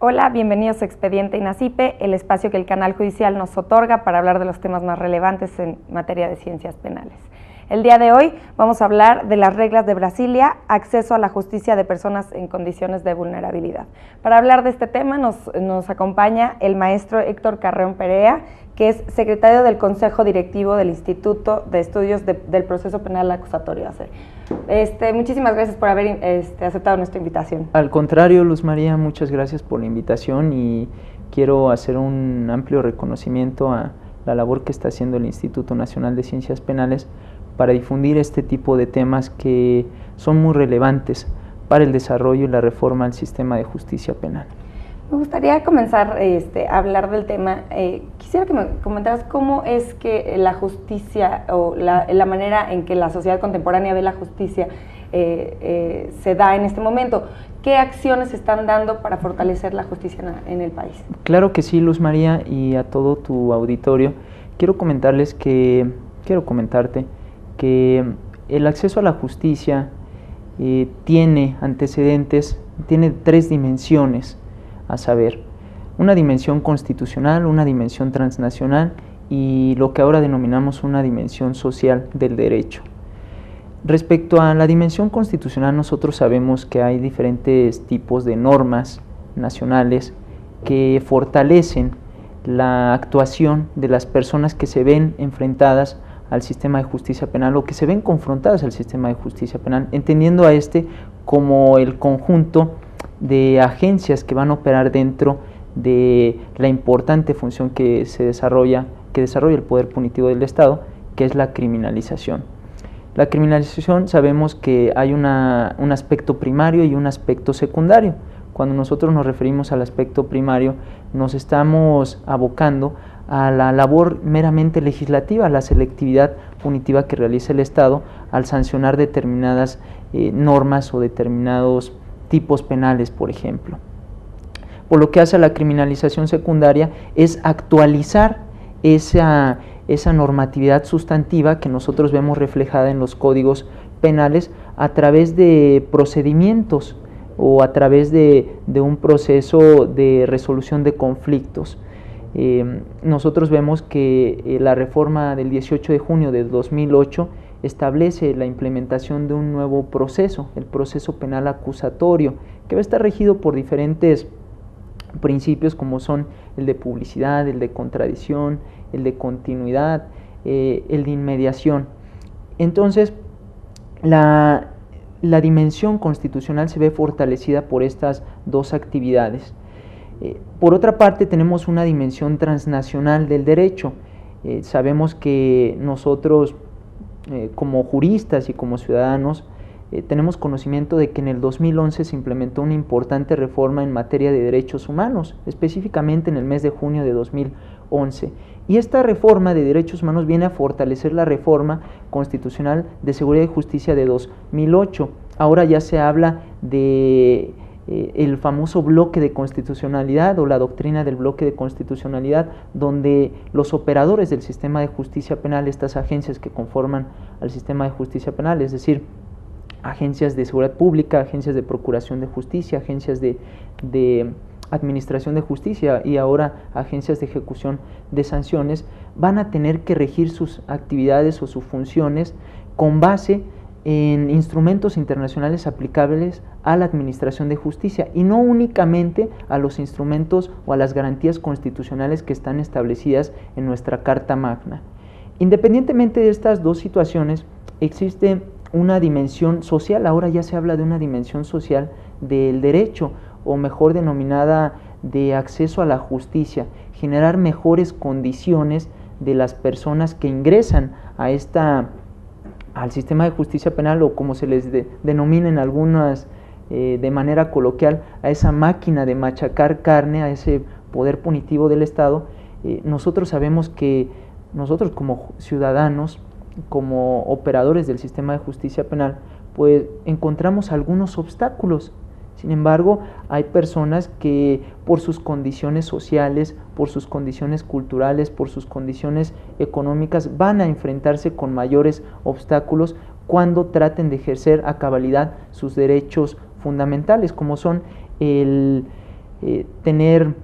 Hola, bienvenidos a Expediente INACIPE, el espacio que el canal judicial nos otorga para hablar de los temas más relevantes en materia de ciencias penales. El día de hoy vamos a hablar de las reglas de Brasilia, acceso a la justicia de personas en condiciones de vulnerabilidad. Para hablar de este tema nos acompaña el maestro Héctor Carreón Perea, que es secretario del Consejo Directivo del Instituto de Estudios del Proceso Penal Acusatorio. Muchísimas gracias por haber aceptado nuestra invitación. Al contrario, Luz María, muchas gracias por la invitación y quiero hacer un amplio reconocimiento a la labor que está haciendo el Instituto Nacional de Ciencias Penales para difundir este tipo de temas que son muy relevantes para el desarrollo y la reforma del sistema de justicia penal. Me gustaría comenzar a hablar del tema. Quisiera que me comentaras cómo es que la justicia o la manera en que la sociedad contemporánea ve la justicia se da en este momento. ¿Qué acciones se están dando para fortalecer la justicia en el país? Claro que sí, Luz María, y a todo tu auditorio. Quiero comentarte que el acceso a la justicia tiene antecedentes, tiene tres dimensiones, a saber, una dimensión constitucional, una dimensión transnacional y lo que ahora denominamos una dimensión social del derecho. Respecto a la dimensión constitucional, nosotros sabemos que hay diferentes tipos de normas nacionales que fortalecen la actuación de las personas que se ven enfrentadas al sistema de justicia penal o que se ven confrontadas al sistema de justicia penal, entendiendo a como el conjunto de agencias que van a operar dentro de la importante función que desarrolla el poder punitivo del Estado, que es la criminalización. La criminalización sabemos que hay un aspecto primario y un aspecto secundario. Cuando nosotros nos referimos al aspecto primario, nos estamos abocando a la labor meramente legislativa, a la selectividad punitiva que realiza el Estado al sancionar determinadas normas o determinados tipos penales, por ejemplo. Por lo que hace a la criminalización secundaria es actualizar esa normatividad sustantiva que nosotros vemos reflejada en los códigos penales a través de procedimientos o a través de un proceso de resolución de conflictos. Nosotros vemos que la reforma del 18 de junio de 2008 establece la implementación de un nuevo proceso, el proceso penal acusatorio, que va a estar regido por diferentes principios como son el de publicidad, el de contradicción, el de continuidad, el de inmediación. Entonces, la dimensión constitucional se ve fortalecida por estas dos actividades. Por otra parte, tenemos una dimensión transnacional del derecho. Sabemos que nosotros, como juristas y como ciudadanos, tenemos conocimiento de que en el 2011 se implementó una importante reforma en materia de derechos humanos, específicamente en el mes de junio de 2011. Y esta reforma de derechos humanos viene a fortalecer la reforma constitucional de seguridad y justicia de 2008. Ahora ya se habla de el famoso bloque de constitucionalidad o la doctrina del bloque de constitucionalidad, donde los operadores del sistema de justicia penal, estas agencias que conforman al sistema de justicia penal, es decir, agencias de seguridad pública, agencias de procuración de justicia, agencias de administración de justicia y ahora agencias de ejecución de sanciones, van a tener que regir sus actividades o sus funciones con base en instrumentos internacionales aplicables a la administración de justicia y no únicamente a los instrumentos o a las garantías constitucionales que están establecidas en nuestra Carta Magna. Independientemente de estas dos situaciones, existe una dimensión social. Ahora ya se habla de una dimensión social del derecho, o mejor denominada de acceso a la justicia, generar mejores condiciones de las personas que ingresan al sistema de justicia penal, o como se les denomina en algunas de manera coloquial, a esa máquina de machacar carne, a ese poder punitivo del Estado. Nosotros sabemos que nosotros como ciudadanos, como operadores del sistema de justicia penal, pues encontramos algunos obstáculos. Sin embargo, hay personas que por sus condiciones sociales, por sus condiciones culturales, por sus condiciones económicas, van a enfrentarse con mayores obstáculos cuando traten de ejercer a cabalidad sus derechos fundamentales, como son tener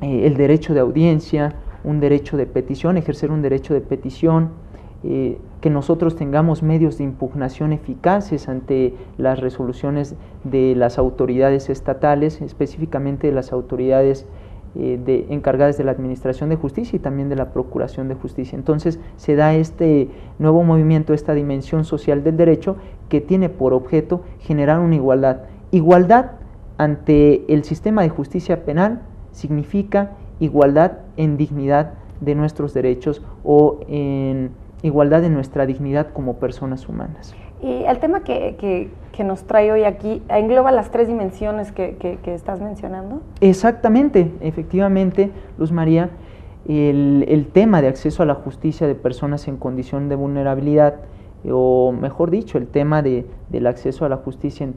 el derecho de audiencia, un derecho de petición, ejercer un derecho de petición, que nosotros tengamos medios de impugnación eficaces ante las resoluciones de las autoridades estatales, específicamente de las autoridades encargadas de la Administración de Justicia y también de la Procuración de Justicia. Entonces se da este nuevo movimiento, esta dimensión social del derecho que tiene por objeto generar una igualdad. Igualdad ante el sistema de justicia penal significa igualdad en dignidad de nuestros derechos o en igualdad en nuestra dignidad como personas humanas. Y el tema que nos trae hoy aquí engloba las tres dimensiones que estás mencionando. Exactamente, efectivamente, Luz María, el tema de acceso a la justicia de personas en condición de vulnerabilidad, o mejor dicho, el tema del acceso a la justicia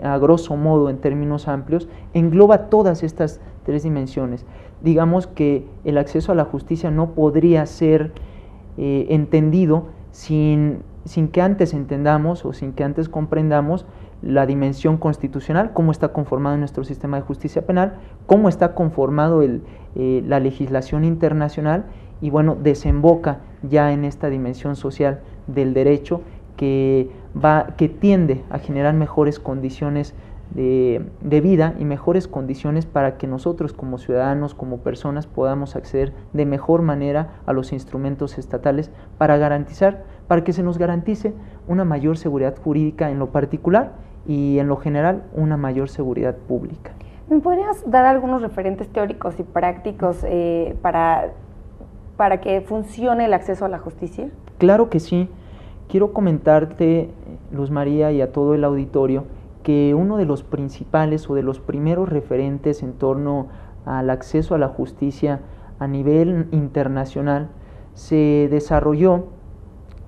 a grosso modo, en términos amplios, engloba todas estas tres dimensiones. Digamos que el acceso a la justicia no podría ser entendido sin que antes entendamos o sin que antes comprendamos la dimensión constitucional, cómo está conformado nuestro sistema de justicia penal, cómo está conformado la legislación internacional y bueno, desemboca ya en esta dimensión social del derecho que tiende a generar mejores condiciones de vida y mejores condiciones para que nosotros como ciudadanos, como personas, podamos acceder de mejor manera a los instrumentos estatales para que se nos garantice una mayor seguridad jurídica en lo particular y en lo general una mayor seguridad pública. ¿Me podrías dar algunos referentes teóricos y prácticos para que funcione el acceso a la justicia? Claro que sí. Quiero comentarte, Luz María, y a todo el auditorio, que uno de los principales o de los primeros referentes en torno al acceso a la justicia a nivel internacional se desarrolló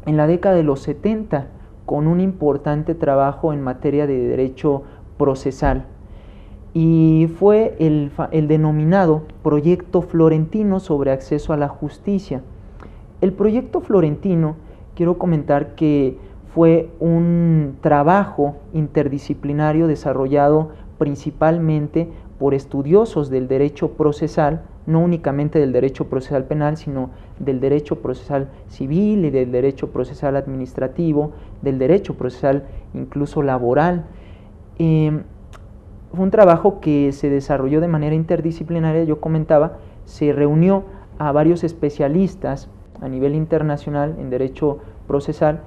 en la década de los 70 con un importante trabajo en materia de derecho procesal y fue el denominado Proyecto Florentino sobre acceso a la justicia. El Proyecto Florentino, quiero comentar que fue un trabajo interdisciplinario desarrollado principalmente por estudiosos del derecho procesal, no únicamente del derecho procesal penal, sino del derecho procesal civil y del derecho procesal administrativo, del derecho procesal incluso laboral. Fue un trabajo que se desarrolló de manera interdisciplinaria, yo comentaba, se reunió a varios especialistas a nivel internacional en derecho procesal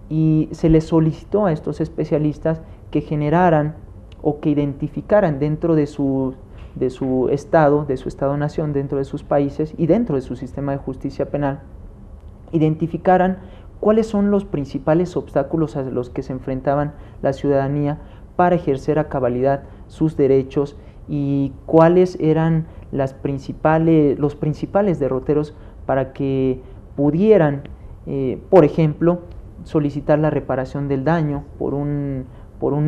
y se les solicitó a estos especialistas que generaran o que identificaran dentro de su estado-nación, dentro de sus países y dentro de su sistema de justicia penal, identificaran cuáles son los principales obstáculos a los que se enfrentaban la ciudadanía para ejercer a cabalidad sus derechos y cuáles eran los principales derroteros para que pudieran, por ejemplo, solicitar la reparación del daño por un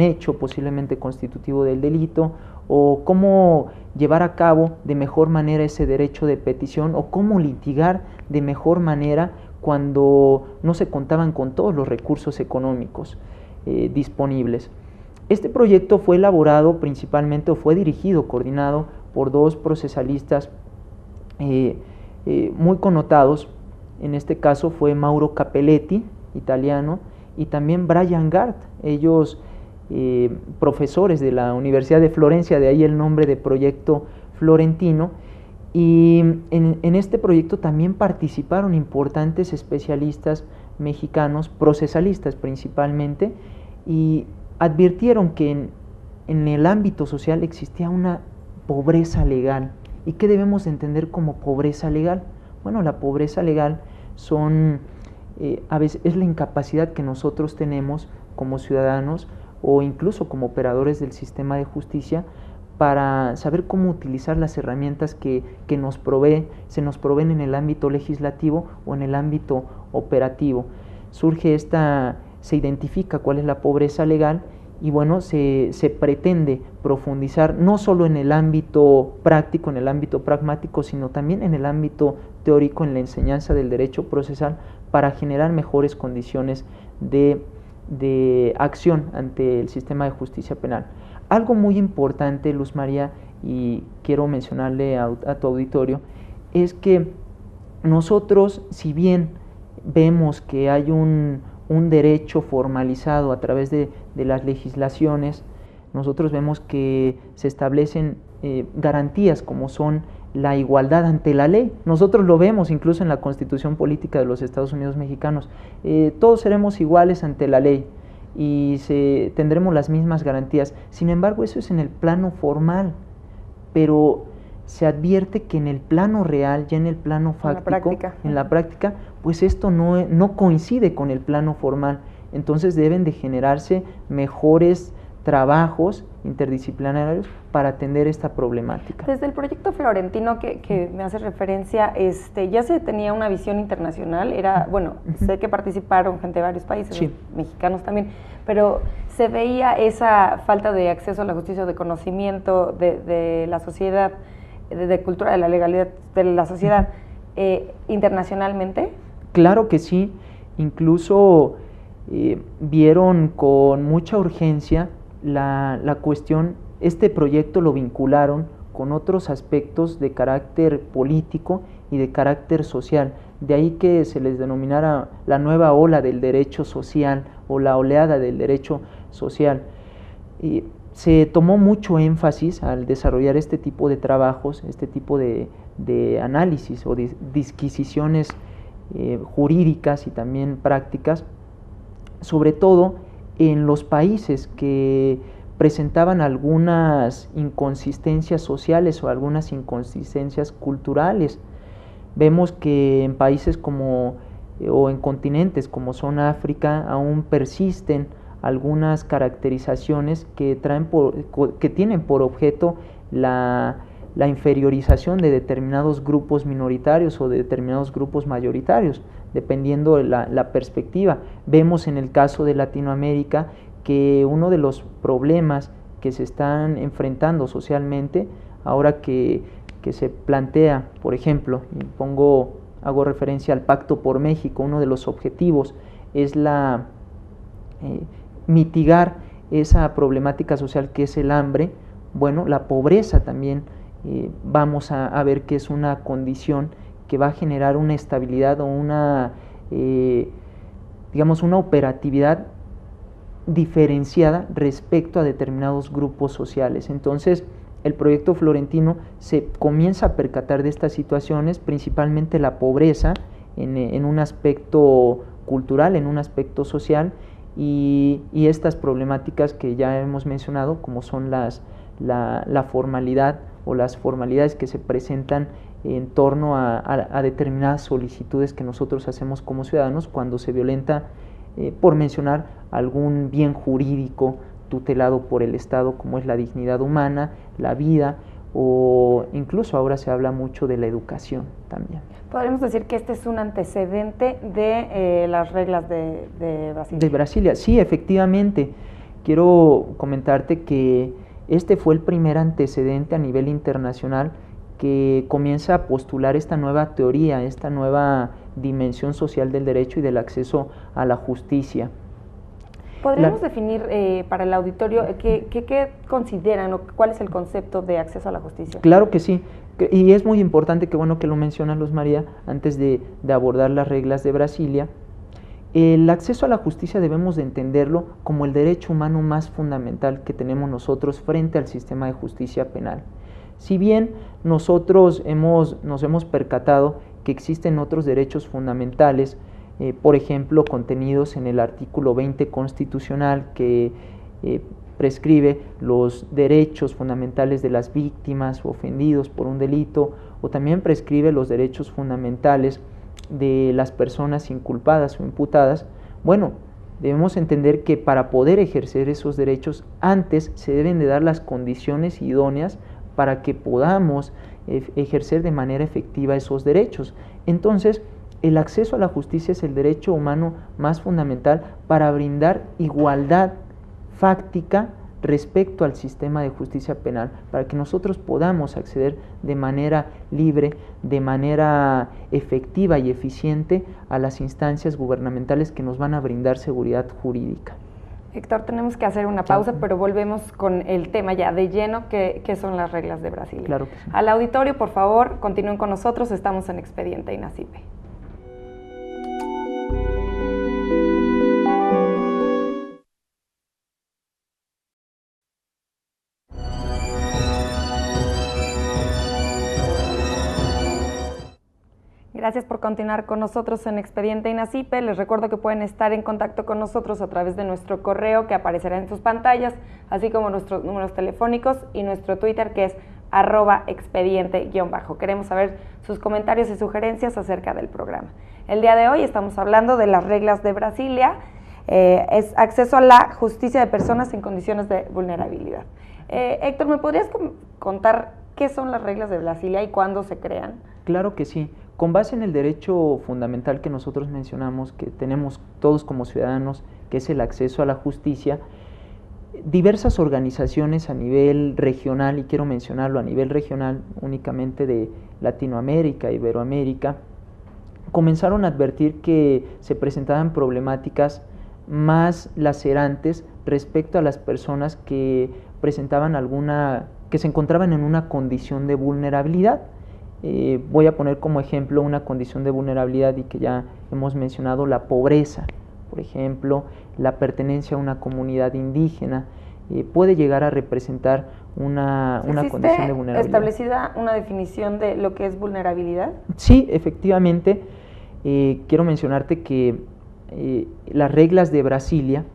hecho posiblemente constitutivo del delito, o cómo llevar a cabo de mejor manera ese derecho de petición, o cómo litigar de mejor manera cuando no se contaban con todos los recursos económicos disponibles. Este proyecto fue elaborado principalmente, o fue dirigido, coordinado por dos procesalistas muy connotados. En este caso fue Mauro Capelletti, italiano, y también Brian Gart, ellos profesores de la Universidad de Florencia, de ahí el nombre de Proyecto Florentino, y en este proyecto también participaron importantes especialistas mexicanos, procesalistas principalmente, y advirtieron que en el ámbito social existía una pobreza legal. ¿Y qué debemos entender como pobreza legal? Bueno, la pobreza legal a veces es la incapacidad que nosotros tenemos como ciudadanos o incluso como operadores del sistema de justicia para saber cómo utilizar las herramientas que se nos proveen en el ámbito legislativo o en el ámbito operativo. Se identifica cuál es la pobreza legal y bueno, se pretende profundizar no solo en el ámbito práctico, en el ámbito pragmático, sino también en el ámbito teórico, en la enseñanza del derecho procesal, para generar mejores condiciones de acción ante el sistema de justicia penal. Algo muy importante, Luz María, y quiero mencionarle a tu auditorio, es que nosotros, si bien vemos que hay un derecho formalizado a través de las legislaciones, nosotros vemos que se establecen garantías como son la igualdad ante la ley. Nosotros lo vemos incluso en la Constitución Política de los Estados Unidos Mexicanos. Todos seremos iguales ante la ley y tendremos las mismas garantías. Sin embargo, eso es en el plano formal, pero se advierte que en el plano real, ya en el plano fáctico, en la práctica, pues esto no coincide con el plano formal. Entonces deben de generarse mejores trabajos interdisciplinarios para atender esta problemática. Desde el proyecto Florentino que me hace referencia, ya se tenía una visión internacional, sé que participaron gente de varios países, sí, mexicanos también, pero se veía esa falta de acceso a la justicia, de conocimiento de la sociedad, de cultura, de la legalidad de la sociedad, internacionalmente. Claro que sí, incluso vieron con mucha urgencia la cuestión. Este proyecto lo vincularon con otros aspectos de carácter político y de carácter social, de ahí que se les denominara la nueva ola del derecho social o la oleada del derecho social. Se tomó mucho énfasis al desarrollar este tipo de trabajos, este tipo de análisis o de disquisiciones jurídicas y también prácticas, sobre todo en los países que presentaban algunas inconsistencias sociales o algunas inconsistencias culturales. Vemos que en países o en continentes como son África aún persisten algunas caracterizaciones que tienen por objeto la inferiorización de determinados grupos minoritarios o de determinados grupos mayoritarios, dependiendo de la perspectiva. Vemos en el caso de Latinoamérica que uno de los problemas que se están enfrentando socialmente, ahora que se plantea, por ejemplo, hago referencia al Pacto por México, uno de los objetivos es mitigar esa problemática social que es el hambre. Bueno, la pobreza también vamos a ver que es una condición que va a generar una estabilidad o una operatividad diferenciada respecto a determinados grupos sociales. Entonces, el proyecto Florentino se comienza a percatar de estas situaciones, principalmente la pobreza en un aspecto cultural, en un aspecto social, y estas problemáticas que ya hemos mencionado, como son la formalidad o las formalidades que se presentan en torno a determinadas solicitudes que nosotros hacemos como ciudadanos cuando se violenta, por mencionar, algún bien jurídico tutelado por el Estado, como es la dignidad humana, la vida, o incluso ahora se habla mucho de la educación también. ¿Podríamos decir que este es un antecedente de las reglas de Brasilia? De Brasilia, sí, efectivamente. Quiero comentarte que este fue el primer antecedente a nivel internacional que comienza a postular esta nueva teoría, esta nueva dimensión social del derecho y del acceso a la justicia. ¿Podríamos definir para el auditorio qué consideran o cuál es el concepto de acceso a la justicia? Claro que sí, y es muy importante, que bueno que lo mencionas, Luz María, antes de abordar las reglas de Brasilia. El acceso a la justicia debemos de entenderlo como el derecho humano más fundamental que tenemos nosotros frente al sistema de justicia penal. Si bien nosotros nos hemos percatado que existen otros derechos fundamentales, por ejemplo, contenidos en el artículo 20 constitucional que prescribe los derechos fundamentales de las víctimas o ofendidos por un delito, o también prescribe los derechos fundamentales de las personas inculpadas o imputadas. Bueno, debemos entender que para poder ejercer esos derechos, antes se deben de dar las condiciones idóneas para que podamos ejercer de manera efectiva esos derechos. Entonces, el acceso a la justicia es el derecho humano más fundamental para brindar igualdad fáctica respecto al sistema de justicia penal, para que nosotros podamos acceder de manera libre, de manera efectiva y eficiente a las instancias gubernamentales que nos van a brindar seguridad jurídica. Héctor, tenemos que hacer una pausa, pero volvemos con el tema ya de lleno, que son las reglas de Brasilia. Claro que sí. Al auditorio, por favor, continúen con nosotros, estamos en Expediente INACIPE. Gracias por continuar con nosotros en Expediente INACIPE. Les recuerdo que pueden estar en contacto con nosotros a través de nuestro correo que aparecerá en sus pantallas, así como nuestros números telefónicos y nuestro Twitter, que es @expediente_. Queremos saber sus comentarios y sugerencias acerca del programa. El día de hoy estamos hablando de las reglas de Brasilia, es acceso a la justicia de personas en condiciones de vulnerabilidad. Héctor, ¿me podrías contar qué son las reglas de Brasilia y cuándo se crean? Claro que sí. Con base en el derecho fundamental que nosotros mencionamos, que tenemos todos como ciudadanos, que es el acceso a la justicia, diversas organizaciones a nivel regional, y quiero mencionarlo a nivel regional únicamente de Latinoamérica, Iberoamérica, comenzaron a advertir que se presentaban problemáticas más lacerantes respecto a las personas que presentaban que se encontraban en una condición de vulnerabilidad. Voy a poner como ejemplo una condición de vulnerabilidad y que ya hemos mencionado, la pobreza, por ejemplo, la pertenencia a una comunidad indígena, puede llegar a representar una condición de vulnerabilidad. ¿Establecida una definición de lo que es vulnerabilidad? Sí, efectivamente. Quiero mencionarte que las reglas de Brasilia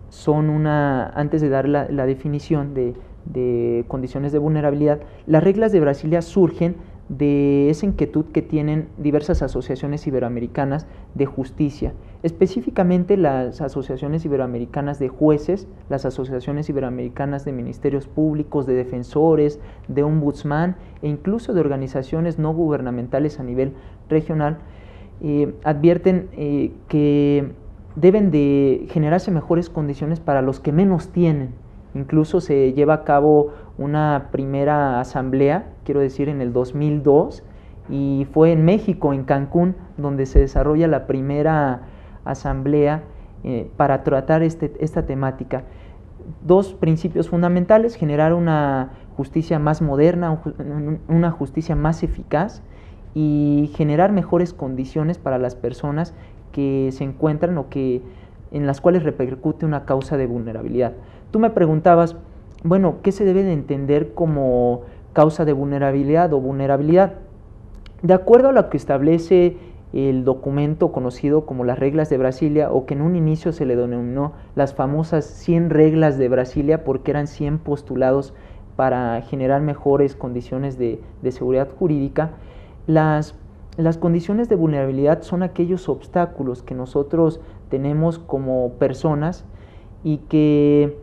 son antes de dar la definición de condiciones de vulnerabilidad, las reglas de Brasilia surgen de esa inquietud que tienen diversas asociaciones iberoamericanas de justicia, específicamente las asociaciones iberoamericanas de jueces, las asociaciones iberoamericanas de ministerios públicos, de defensores, de ombudsman e incluso de organizaciones no gubernamentales a nivel regional, advierten que deben de generarse mejores condiciones para los que menos tienen. Incluso se lleva a cabo una primera asamblea, quiero decir, en el 2002, y fue en México, en Cancún, donde se desarrolla la primera asamblea para tratar esta temática. Dos principios fundamentales: generar una justicia más moderna, una justicia más eficaz, y generar mejores condiciones para las personas que se encuentran o en las cuales repercute una causa de vulnerabilidad. Tú me preguntabas, bueno, ¿qué se debe de entender como causa de vulnerabilidad o vulnerabilidad? De acuerdo a lo que establece el documento conocido como las reglas de Brasilia, o que en un inicio se le denominó las famosas 100 reglas de Brasilia, porque eran 100 postulados para generar mejores condiciones de seguridad jurídica, las condiciones de vulnerabilidad son aquellos obstáculos que nosotros tenemos como personas y que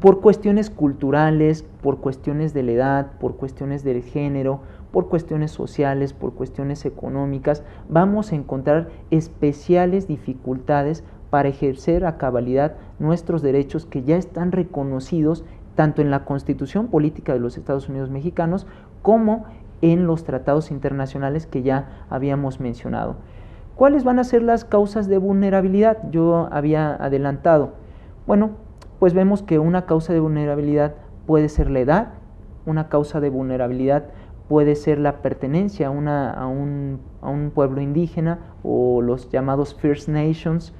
por cuestiones culturales, por cuestiones de la edad, por cuestiones del género, por cuestiones sociales, por cuestiones económicas, vamos a encontrar especiales dificultades para ejercer a cabalidad nuestros derechos que ya están reconocidos tanto en la Constitución Política de los Estados Unidos Mexicanos como en los tratados internacionales que ya habíamos mencionado. ¿Cuáles van a ser las causas de vulnerabilidad? Yo había adelantado. Bueno, pues vemos que una causa de vulnerabilidad puede ser la edad, una causa de vulnerabilidad puede ser la pertenencia a un pueblo indígena o los llamados First Nations,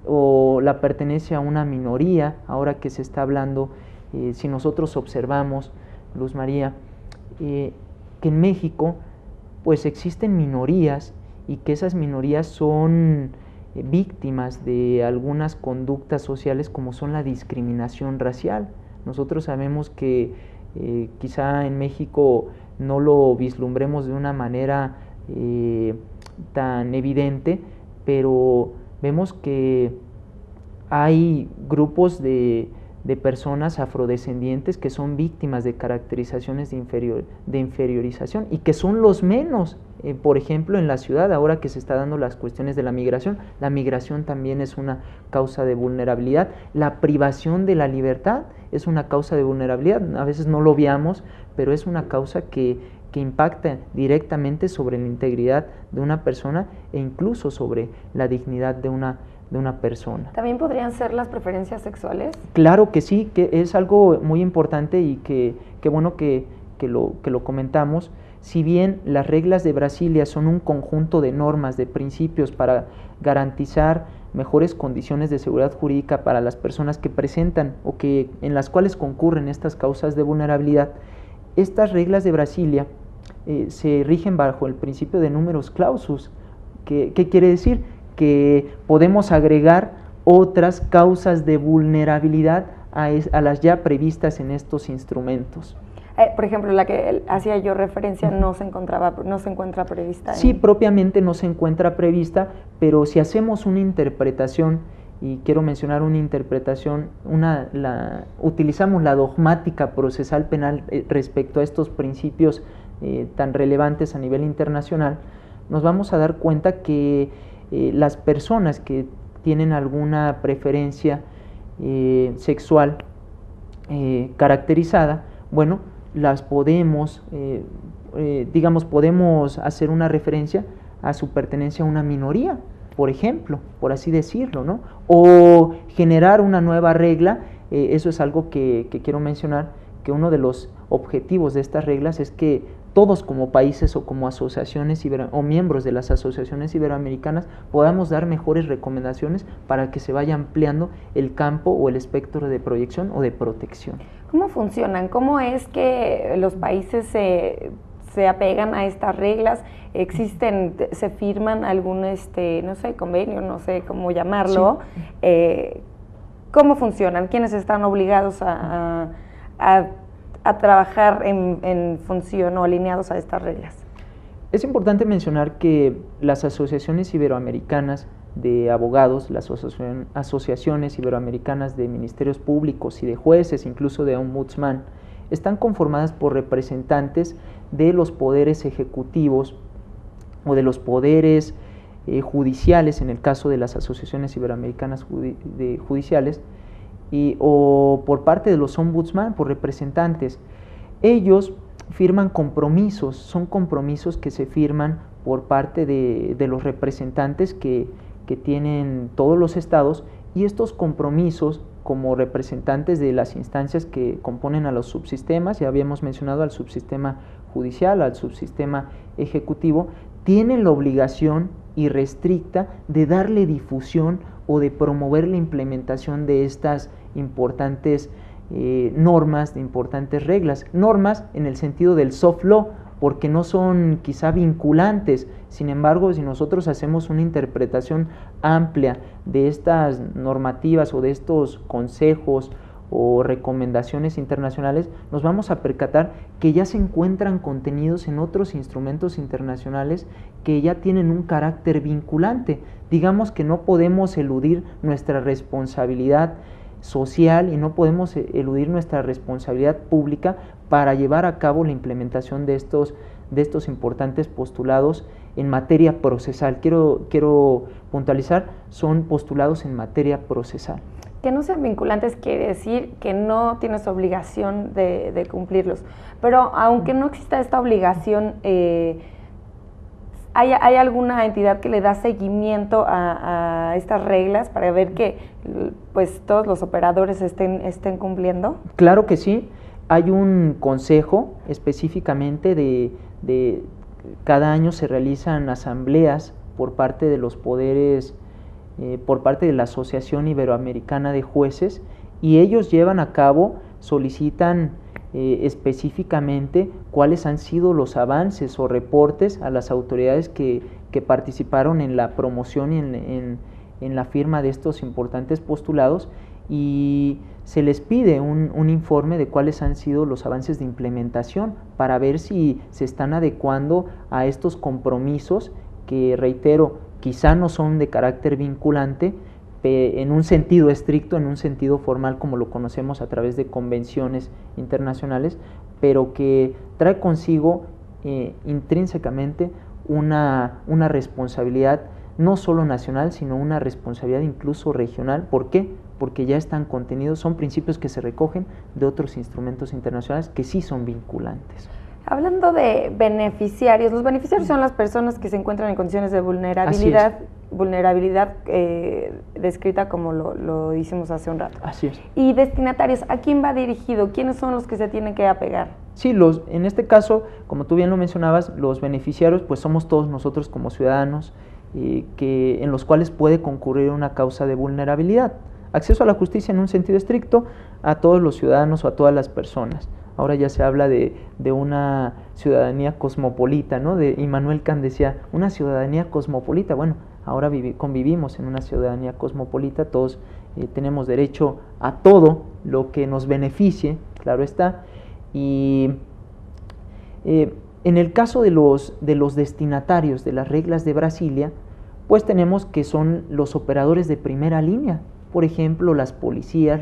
o la pertenencia a una minoría. Ahora que se está hablando, si nosotros observamos, Luz María, que en México pues existen minorías y que esas minorías son víctimas de algunas conductas sociales como son la discriminación racial. Nosotros sabemos que quizá en México no lo vislumbremos de una manera tan evidente, pero vemos que hay grupos de personas afrodescendientes que son víctimas de caracterizaciones de inferiorización y que son los menos. Por ejemplo, en la ciudad, ahora que se está dando las cuestiones de la migración también es una causa de vulnerabilidad. La privación de la libertad es una causa de vulnerabilidad. A veces no lo veamos, pero es una causa que impacta directamente sobre la integridad de una persona e incluso sobre la dignidad de de una persona. ¿También podrían ser las preferencias sexuales? Claro que sí, que es algo muy importante y que bueno que lo comentamos. Si bien las reglas de Brasilia son un conjunto de normas, de principios para garantizar mejores condiciones de seguridad jurídica para las personas que presentan o que en las cuales concurren estas causas de vulnerabilidad, estas reglas de Brasilia se rigen bajo el principio de numerus clausus. ¿Qué quiere decir? Que podemos agregar otras causas de vulnerabilidad a las ya previstas en estos instrumentos. Por ejemplo, la que hacía yo referencia no se encuentra prevista. Sí, propiamente no se encuentra prevista, pero si hacemos una interpretación, y quiero mencionar una interpretación, utilizamos la dogmática procesal penal respecto a estos principios tan relevantes a nivel internacional, nos vamos a dar cuenta que las personas que tienen alguna preferencia sexual caracterizada, bueno, las podemos, podemos hacer una referencia a su pertenencia a una minoría, por ejemplo, por así decirlo, ¿no? O generar una nueva regla, eso es algo que quiero mencionar, que uno de los objetivos de estas reglas es que todos como países o como asociaciones o miembros de las asociaciones iberoamericanas podamos dar mejores recomendaciones para que se vaya ampliando el campo o el espectro de proyección o de protección. ¿Cómo funcionan? ¿Cómo es que los países se apegan a estas reglas? ¿Existen, se firman algún, no sé, convenio, no sé cómo llamarlo? Sí. ¿Cómo funcionan? ¿Quiénes están obligados a trabajar en función o alineados a estas reglas? Es importante mencionar que las asociaciones iberoamericanas de abogados, las asociaciones iberoamericanas de ministerios públicos y de jueces, incluso de ombudsman, están conformadas por representantes de los poderes ejecutivos o de los poderes judiciales, en el caso de las asociaciones iberoamericanas judiciales, o por parte de los ombudsman, por representantes. Ellos firman compromisos, son compromisos que se firman por parte de los representantes que tienen todos los estados, y estos compromisos como representantes de las instancias que componen a los subsistemas, ya habíamos mencionado al subsistema judicial, al subsistema ejecutivo, tienen la obligación irrestricta de darle difusión o de promover la implementación de estas importantes normas, de importantes reglas. Normas en el sentido del soft law, porque no son quizá vinculantes. Sin embargo, si nosotros hacemos una interpretación amplia de estas normativas o de estos consejos o recomendaciones internacionales, nos vamos a percatar que ya se encuentran contenidos en otros instrumentos internacionales que ya tienen un carácter vinculante. Digamos que no podemos eludir nuestra responsabilidad social y no podemos eludir nuestra responsabilidad pública para llevar a cabo la implementación de estos importantes postulados en materia procesal. Quiero puntualizar, son postulados en materia procesal. Que no sean vinculantes quiere decir que no tienes obligación de cumplirlos, pero aunque no exista esta obligación, ¿hay alguna entidad que le da seguimiento a estas reglas para ver que pues todos los operadores estén cumpliendo? Claro que sí. Hay un consejo específicamente de cada año se realizan asambleas por parte de los poderes, por parte de la Asociación Iberoamericana de Jueces, y ellos llevan a cabo, solicitan específicamente cuáles han sido los avances o reportes a las autoridades que participaron en la promoción y en la firma de estos importantes postulados, y se les pide un informe de cuáles han sido los avances de implementación para ver si se están adecuando a estos compromisos que, reitero, quizá no son de carácter vinculante en un sentido estricto, en un sentido formal como lo conocemos a través de convenciones internacionales, pero que trae consigo intrínsecamente una responsabilidad no solo nacional, sino una responsabilidad incluso regional. ¿Por qué? Porque ya están contenidos, son principios que se recogen de otros instrumentos internacionales que sí son vinculantes. Hablando de beneficiarios, los beneficiarios son las personas que se encuentran en condiciones de vulnerabilidad vulnerabilidad descrita como lo hicimos hace un rato. Así es. Y destinatarios, ¿a quién va dirigido? ¿Quiénes son los que se tienen que apegar? Sí, en este caso, como tú bien lo mencionabas, los beneficiarios pues somos todos nosotros como ciudadanos en los cuales puede concurrir una causa de vulnerabilidad. Acceso a la justicia en un sentido estricto a todos los ciudadanos o a todas las personas. Ahora ya se habla de una ciudadanía cosmopolita, ¿no? Immanuel Kant decía, una ciudadanía cosmopolita. Bueno, ahora convivimos en una ciudadanía cosmopolita, todos tenemos derecho a todo lo que nos beneficie, claro está. Y en el caso de los destinatarios de las reglas de Brasilia, pues tenemos que son los operadores de primera línea, por ejemplo, las policías,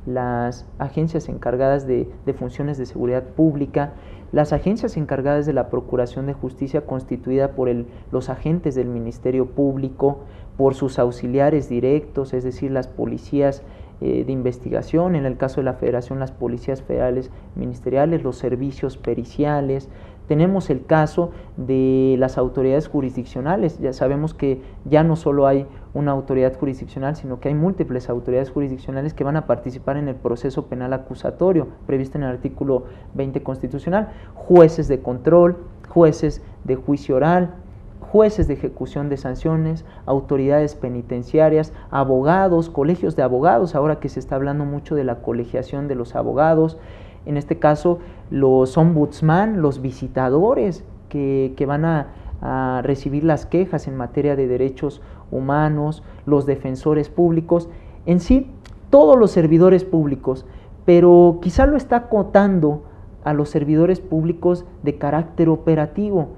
las agencias encargadas de funciones de seguridad pública, las agencias encargadas de la Procuración de Justicia constituida por los agentes del Ministerio Público, por sus auxiliares directos, es decir, las policías de investigación, en el caso de la Federación, las policías federales ministeriales, los servicios periciales. Tenemos el caso de las autoridades jurisdiccionales. Ya sabemos que ya no solo hay una autoridad jurisdiccional, sino que hay múltiples autoridades jurisdiccionales que van a participar en el proceso penal acusatorio previsto en el artículo 20 constitucional. Jueces de control, jueces de juicio oral, jueces de ejecución de sanciones, autoridades penitenciarias, abogados, colegios de abogados, ahora que se está hablando mucho de la colegiación de los abogados, en este caso los ombudsman, los visitadores que van a recibir las quejas en materia de derechos humanos, los defensores públicos, en sí todos los servidores públicos, pero quizá lo está acotando a los servidores públicos de carácter operativo.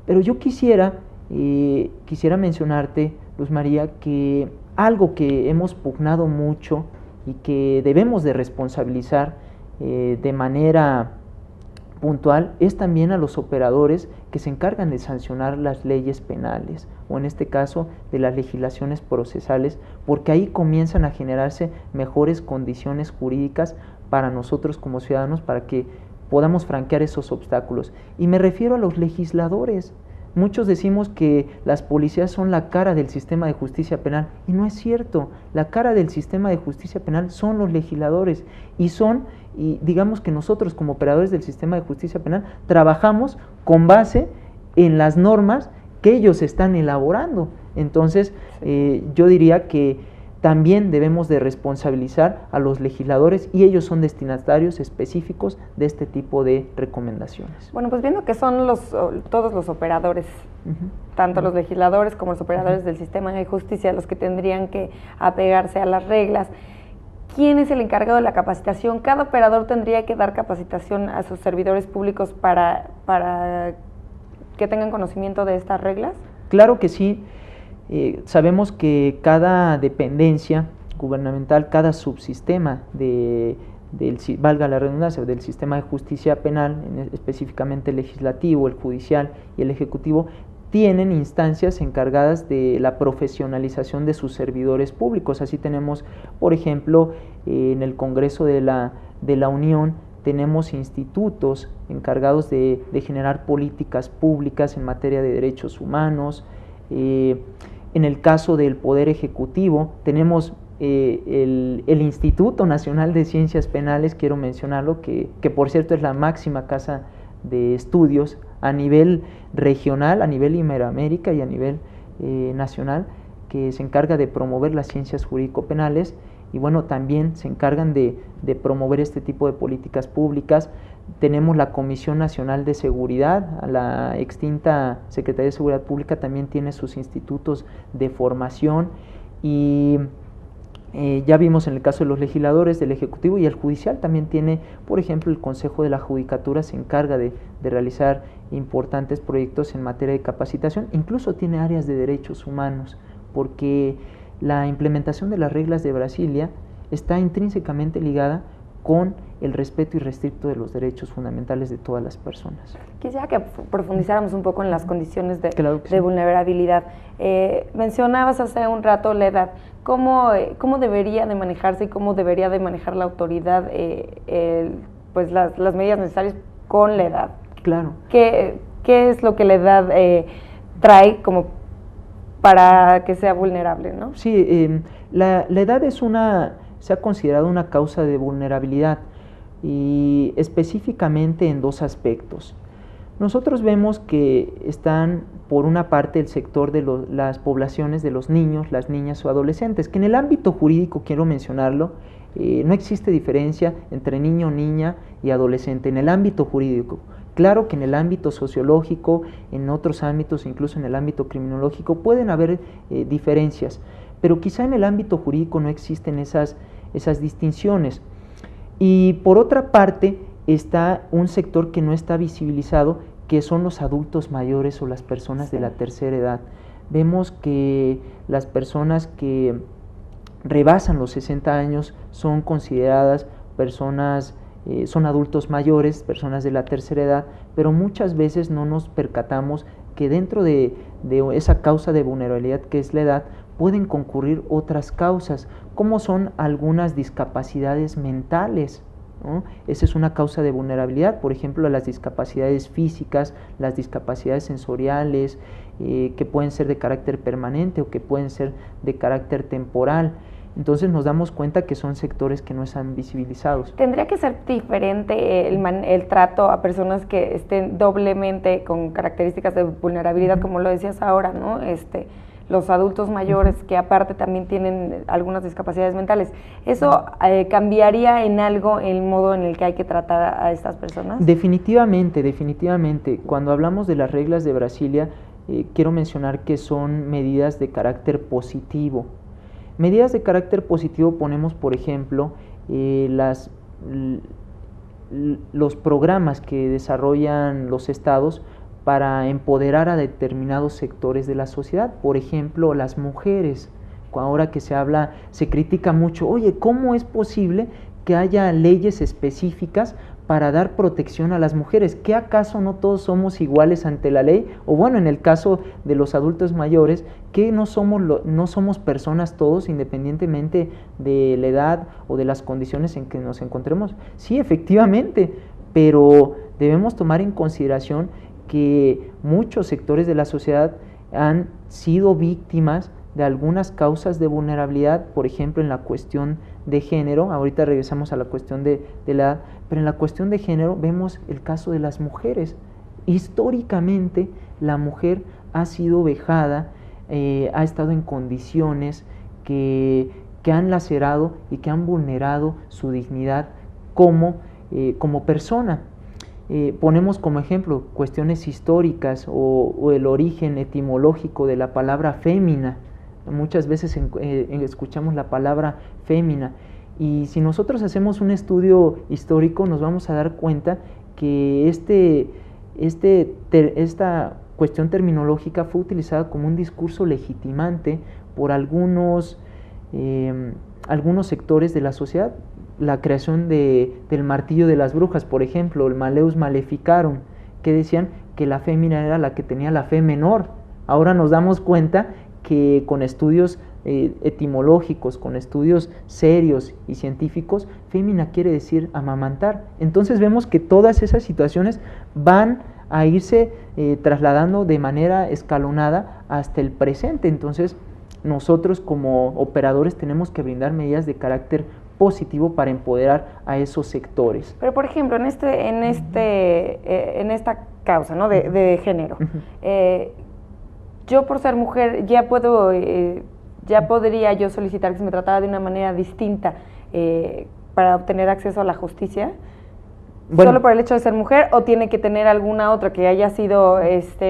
Pero yo quisiera mencionarte, Luz María, que algo que hemos pugnado mucho y que debemos de responsabilizar de manera puntual es también a los operadores que se encargan de sancionar las leyes penales o en este caso de las legislaciones procesales, porque ahí comienzan a generarse mejores condiciones jurídicas para nosotros como ciudadanos para que podamos franquear esos obstáculos. Y me refiero a los legisladores. Muchos decimos que las policías son la cara del sistema de justicia penal y no es cierto. La cara del sistema de justicia penal son los legisladores y digamos que nosotros como operadores del sistema de justicia penal trabajamos con base en las normas que ellos están elaborando. Entonces yo diría que también debemos de responsabilizar a los legisladores y ellos son destinatarios específicos de este tipo de recomendaciones. Bueno, pues viendo que son todos los operadores, tanto los legisladores como los operadores del sistema de justicia los que tendrían que apegarse a las reglas, ¿quién es el encargado de la capacitación? ¿Cada operador tendría que dar capacitación a sus servidores públicos para que tengan conocimiento de estas reglas? Claro que sí. Sabemos que cada dependencia gubernamental, cada subsistema valga la redundancia, del sistema de justicia penal, específicamente el legislativo, el judicial y el ejecutivo, tienen instancias encargadas de la profesionalización de sus servidores públicos. Así tenemos, por ejemplo, en el Congreso de la Unión, tenemos institutos encargados de generar políticas públicas en materia de derechos humanos. En el caso del Poder Ejecutivo tenemos el Instituto Nacional de Ciencias Penales, quiero mencionarlo, que por cierto es la máxima casa de estudios a nivel regional, a nivel Iberoamérica y a nivel nacional, que se encarga de promover las ciencias jurídico-penales y bueno, también se encargan de promover este tipo de políticas públicas. Tenemos la Comisión Nacional de Seguridad, la extinta Secretaría de Seguridad Pública también tiene sus institutos de formación y ya vimos en el caso de los legisladores, del Ejecutivo y el Judicial también tiene, por ejemplo, el Consejo de la Judicatura se encarga de realizar importantes proyectos en materia de capacitación, incluso tiene áreas de derechos humanos, porque la implementación de las reglas de Brasilia está intrínsecamente ligada con el respeto irrestricto de los derechos fundamentales de todas las personas. Quisiera que profundizáramos un poco en las condiciones de sí. vulnerabilidad. Mencionabas hace un rato la edad. ¿Cómo debería de manejarse y cómo debería de manejar la autoridad pues las medidas necesarias con la edad? Claro. ¿Qué es lo que la edad trae como para que sea vulnerable, ¿no? Sí, la edad se ha considerado una causa de vulnerabilidad y específicamente en dos aspectos. Nosotros vemos que están, por una parte, el sector de las poblaciones de los niños, las niñas o adolescentes, que en el ámbito jurídico, quiero mencionarlo, no existe diferencia entre niño, niña y adolescente en el ámbito jurídico. Claro que en el ámbito sociológico, en otros ámbitos, incluso en el ámbito criminológico, pueden haber diferencias, pero quizá en el ámbito jurídico no existen esas distinciones. Y por otra parte, está un sector que no está visibilizado, que son los adultos mayores o las personas de la tercera edad. Vemos que las personas que rebasan los 60 años son consideradas personas, son adultos mayores, personas de la tercera edad, pero muchas veces no nos percatamos que dentro de esa causa de vulnerabilidad que es la edad, pueden concurrir otras causas, como son algunas discapacidades mentales, ¿no? Esa es una causa de vulnerabilidad, por ejemplo, las discapacidades físicas, las discapacidades sensoriales, que pueden ser de carácter permanente o que pueden ser de carácter temporal. Entonces nos damos cuenta que son sectores que no están visibilizados. ¿Tendría que ser diferente el trato a personas que estén doblemente con características de vulnerabilidad, como lo decías ahora, ¿no? Los adultos mayores que aparte también tienen algunas discapacidades mentales? ¿Eso cambiaría en algo el modo en el que hay que tratar a estas personas? Definitivamente. Cuando hablamos de las reglas de Brasilia, quiero mencionar que son medidas de carácter positivo. Medidas de carácter positivo ponemos, por ejemplo, los programas que desarrollan los estados para empoderar a determinados sectores de la sociedad, por ejemplo, las mujeres. Ahora que se critica mucho, oye, ¿cómo es posible que haya leyes específicas para dar protección a las mujeres? ¿Qué acaso no todos somos iguales ante la ley? O bueno, en el caso de los adultos mayores, ¿que no somos personas todos independientemente de la edad o de las condiciones en que nos encontremos? Sí, efectivamente, pero debemos tomar en consideración que muchos sectores de la sociedad han sido víctimas de algunas causas de vulnerabilidad, por ejemplo en la cuestión de género. Ahorita regresamos a la cuestión de la edad, pero en la cuestión de género vemos el caso de las mujeres. Históricamente la mujer ha sido vejada, ha estado en condiciones que han lacerado y que han vulnerado su dignidad como persona. Ponemos como ejemplo cuestiones históricas o el origen etimológico de la palabra fémina. Muchas veces escuchamos la palabra fémina, y si nosotros hacemos un estudio histórico nos vamos a dar cuenta que esta cuestión terminológica fue utilizada como un discurso legitimante por algunos sectores de la sociedad. La creación del martillo de las brujas, por ejemplo, el Maleus Maleficarum, que decían que la fémina era la que tenía la fe menor. Ahora nos damos cuenta que con estudios etimológicos, con estudios serios y científicos, fémina quiere decir amamantar. Entonces vemos que todas esas situaciones van a irse trasladando de manera escalonada hasta el presente. Entonces nosotros como operadores tenemos que brindar medidas de carácter positivo para empoderar a esos sectores. Pero por ejemplo, en esta causa, ¿no?, de género, yo por ser mujer ya podría yo solicitar que se me tratara de una manera distinta para obtener acceso a la justicia. Bueno, ¿solo por el hecho de ser mujer, o tiene que tener alguna otra que haya sido,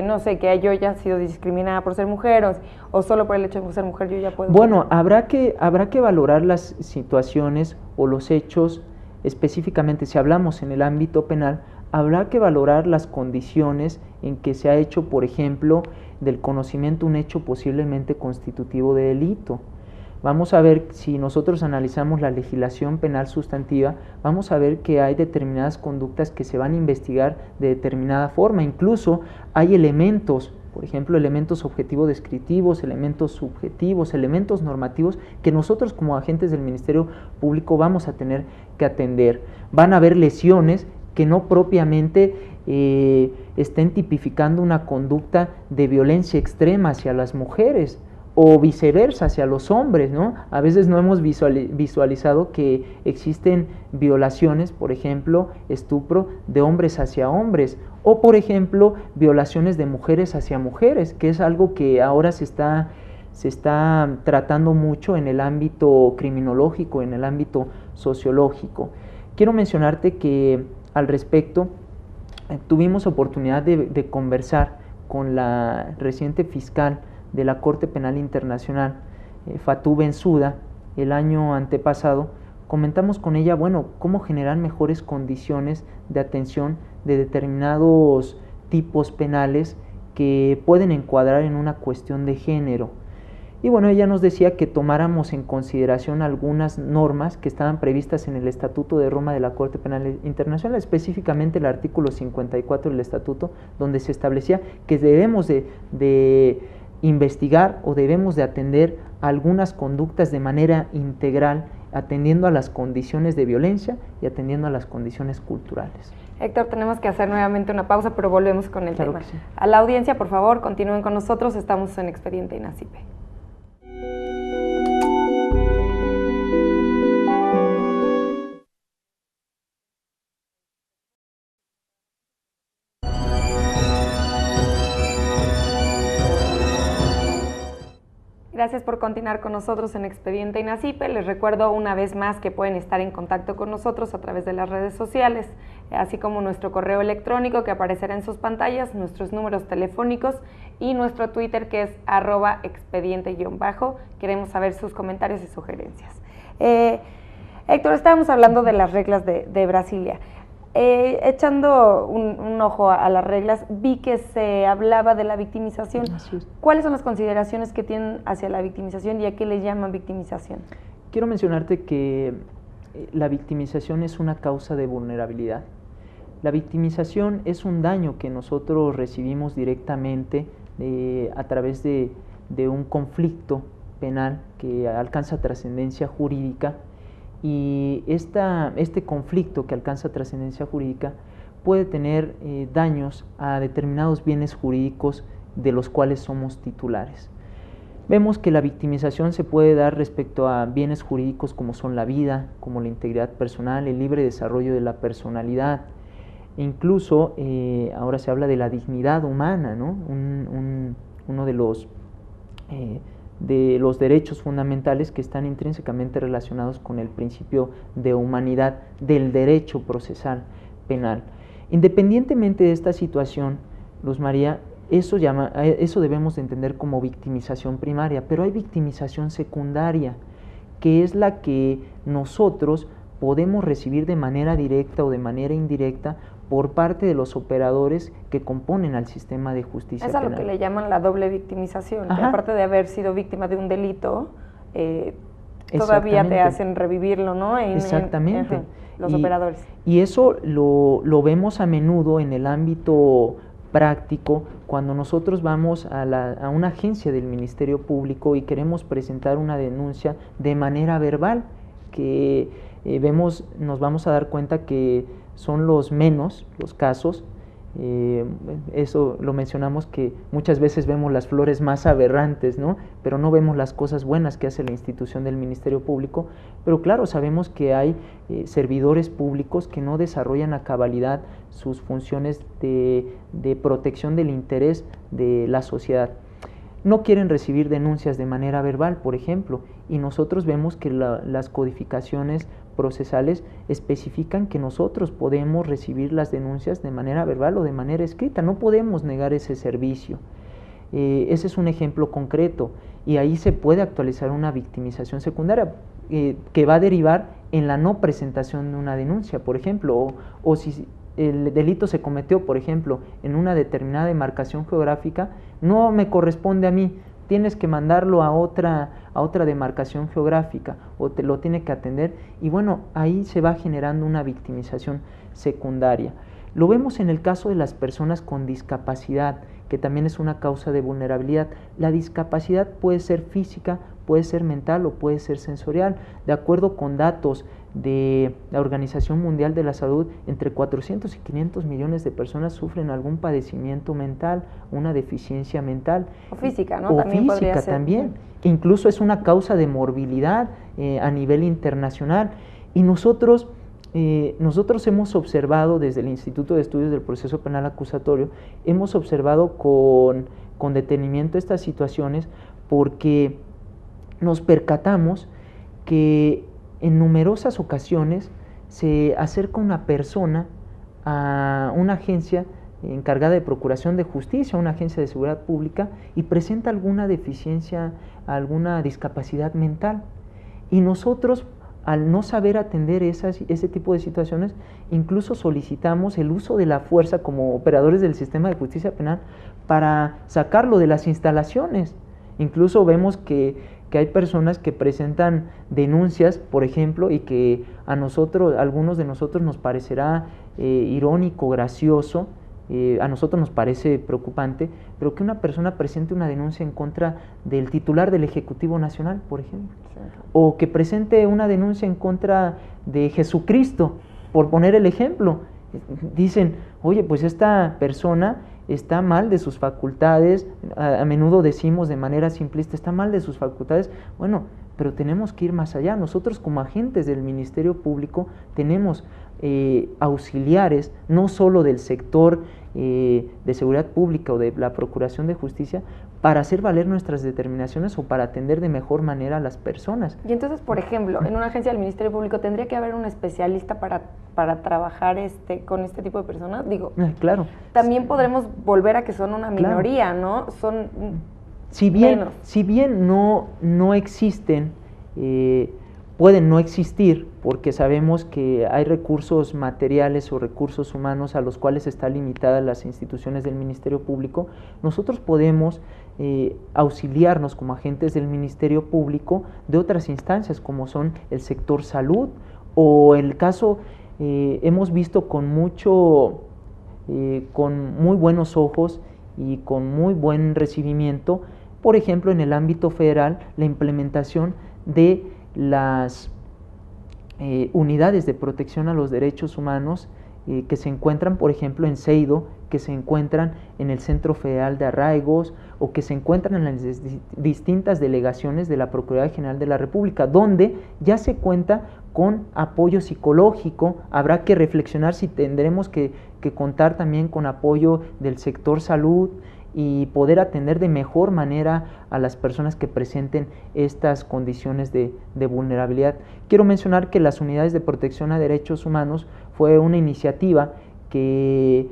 no sé, que yo haya sido discriminada por ser mujer, o solo por el hecho de ser mujer yo ya puedo? Bueno, habrá que valorar las situaciones o los hechos específicamente. Si hablamos en el ámbito penal, habrá que valorar las condiciones en que se ha hecho, por ejemplo, del conocimiento un hecho posiblemente constitutivo de delito. Vamos a ver, si nosotros analizamos la legislación penal sustantiva, vamos a ver que hay determinadas conductas que se van a investigar de determinada forma. Incluso hay elementos, por ejemplo, elementos objetivo-descriptivos, elementos subjetivos, elementos normativos que nosotros como agentes del Ministerio Público vamos a tener que atender. Van a haber lesiones que no propiamente estén tipificando una conducta de violencia extrema hacia las mujeres o viceversa hacia los hombres, ¿no? A veces no hemos visualizado que existen violaciones, por ejemplo, estupro de hombres hacia hombres, o por ejemplo, violaciones de mujeres hacia mujeres, que es algo que ahora se está tratando mucho en el ámbito criminológico, en el ámbito sociológico. Quiero mencionarte que al respecto tuvimos oportunidad de conversar con la reciente fiscal de la Corte Penal Internacional, Fatou Bensouda, el año antepasado. Comentamos con ella, bueno, cómo generar mejores condiciones de atención de determinados tipos penales que pueden encuadrar en una cuestión de género. Y bueno, ella nos decía que tomáramos en consideración algunas normas que estaban previstas en el Estatuto de Roma de la Corte Penal Internacional, específicamente el artículo 54 del Estatuto, donde se establecía que debemos de investigar o debemos de atender algunas conductas de manera integral, atendiendo a las condiciones de violencia y atendiendo a las condiciones culturales. Héctor, tenemos que hacer nuevamente una pausa, pero volvemos con el tema. Sí. A la audiencia, por favor, continúen con nosotros, estamos en Expediente INACIPE. Gracias por continuar con nosotros en Expediente INACIPE. Les recuerdo una vez más que pueden estar en contacto con nosotros a través de las redes sociales, así como nuestro correo electrónico que aparecerá en sus pantallas, nuestros números telefónicos y nuestro Twitter que es @expediente_. Queremos saber sus comentarios y sugerencias. Héctor, estábamos hablando de las reglas de Brasilia. Echando un ojo a las reglas, vi que se hablaba de la victimización. ¿Cuáles son las consideraciones que tienen hacia la victimización y a qué le llaman victimización? Quiero mencionarte que la victimización es una causa de vulnerabilidad. La victimización es un daño que nosotros recibimos directamente a través de un conflicto penal que alcanza trascendencia jurídica. Y este conflicto que alcanza trascendencia jurídica puede tener daños a determinados bienes jurídicos de los cuales somos titulares. Vemos que la victimización se puede dar respecto a bienes jurídicos como son la vida, como la integridad personal, el libre desarrollo de la personalidad, e incluso ahora se habla de la dignidad humana, ¿no? Uno de los derechos fundamentales que están intrínsecamente relacionados con el principio de humanidad del derecho procesal penal. Independientemente de esta situación, Luz María, eso debemos de entender como victimización primaria, pero hay victimización secundaria, que es la que nosotros podemos recibir de manera directa o de manera indirecta por parte de los operadores que componen al sistema de justicia penal. Es a lo que le llaman la doble victimización, que aparte de haber sido víctima de un delito, todavía te hacen revivirlo, ¿no? Exactamente. Los operadores. Y eso lo vemos a menudo en el ámbito práctico cuando nosotros vamos a una agencia del Ministerio Público y queremos presentar una denuncia de manera verbal, que nos vamos a dar cuenta que son los casos. Eso lo mencionamos, que muchas veces vemos las flores más aberrantes, ¿no? Pero no vemos las cosas buenas que hace la institución del Ministerio Público. Pero claro, sabemos que hay servidores públicos que no desarrollan a cabalidad sus funciones de protección del interés de la sociedad. No quieren recibir denuncias de manera verbal, por ejemplo, y nosotros vemos que las codificaciones procesales especifican que nosotros podemos recibir las denuncias de manera verbal o de manera escrita, no podemos negar ese servicio. Ese es un ejemplo concreto, y ahí se puede actualizar una victimización secundaria que va a derivar en la no presentación de una denuncia, por ejemplo, o si el delito se cometió, por ejemplo, en una determinada demarcación geográfica, no me corresponde a mí, tienes que mandarlo a otra demarcación geográfica, o te lo tiene que atender, y bueno, ahí se va generando una victimización secundaria. Lo vemos en el caso de las personas con discapacidad, que también es una causa de vulnerabilidad. La discapacidad puede ser física, puede ser mental o puede ser sensorial. De acuerdo con datos de la Organización Mundial de la Salud, entre 400 y 500 millones de personas sufren algún padecimiento mental, una deficiencia mental. O física, ¿no? O También física podría ser. también. Incluso es una causa de morbilidad a nivel internacional. Y nosotros hemos observado desde el Instituto de Estudios del Proceso Penal Acusatorio, hemos observado con detenimiento estas situaciones porque nos percatamos que en numerosas ocasiones se acerca una persona a una agencia encargada de procuración de justicia, una agencia de seguridad pública, y presenta alguna deficiencia, alguna discapacidad mental. Y nosotros, al no saber atender ese tipo de situaciones, incluso solicitamos el uso de la fuerza como operadores del sistema de justicia penal para sacarlo de las instalaciones. Incluso vemos que hay personas que presentan denuncias, por ejemplo, y que a algunos de nosotros nos parecerá irónico, gracioso, a nosotros nos parece preocupante, pero que una persona presente una denuncia en contra del titular del Ejecutivo Nacional, por ejemplo, sí, o que presente una denuncia en contra de Jesucristo, por poner el ejemplo. Dicen, oye, pues esta persona está mal de sus facultades, a menudo decimos de manera simplista, está mal de sus facultades. Bueno, pero tenemos que ir más allá. Nosotros como agentes del Ministerio Público tenemos auxiliares, no solo del sector de seguridad pública o de la Procuración de Justicia, para hacer valer nuestras determinaciones o para atender de mejor manera a las personas. Y entonces, por ejemplo, en una agencia del Ministerio Público, ¿tendría que haber un especialista para trabajar con este tipo de personas? Digo, claro. También podremos volver a que son una minoría, claro, ¿no? Son si bien no existen, pueden no existir, porque sabemos que hay recursos materiales o recursos humanos a los cuales están limitadas las instituciones del Ministerio Público, nosotros podemos auxiliarnos como agentes del Ministerio Público de otras instancias, como son el sector salud, o el caso, hemos visto con muy buenos ojos y con muy buen recibimiento, por ejemplo, en el ámbito federal, la implementación de las unidades de protección a los derechos humanos que se encuentran, por ejemplo, en Seido, que se encuentran en el Centro Federal de Arraigos o que se encuentran en las distintas delegaciones de la Procuraduría General de la República, donde ya se cuenta con apoyo psicológico. Habrá que reflexionar si tendremos que contar también con apoyo del sector salud y poder atender de mejor manera a las personas que presenten estas condiciones de vulnerabilidad. Quiero mencionar que las unidades de protección a derechos humanos fue una iniciativa que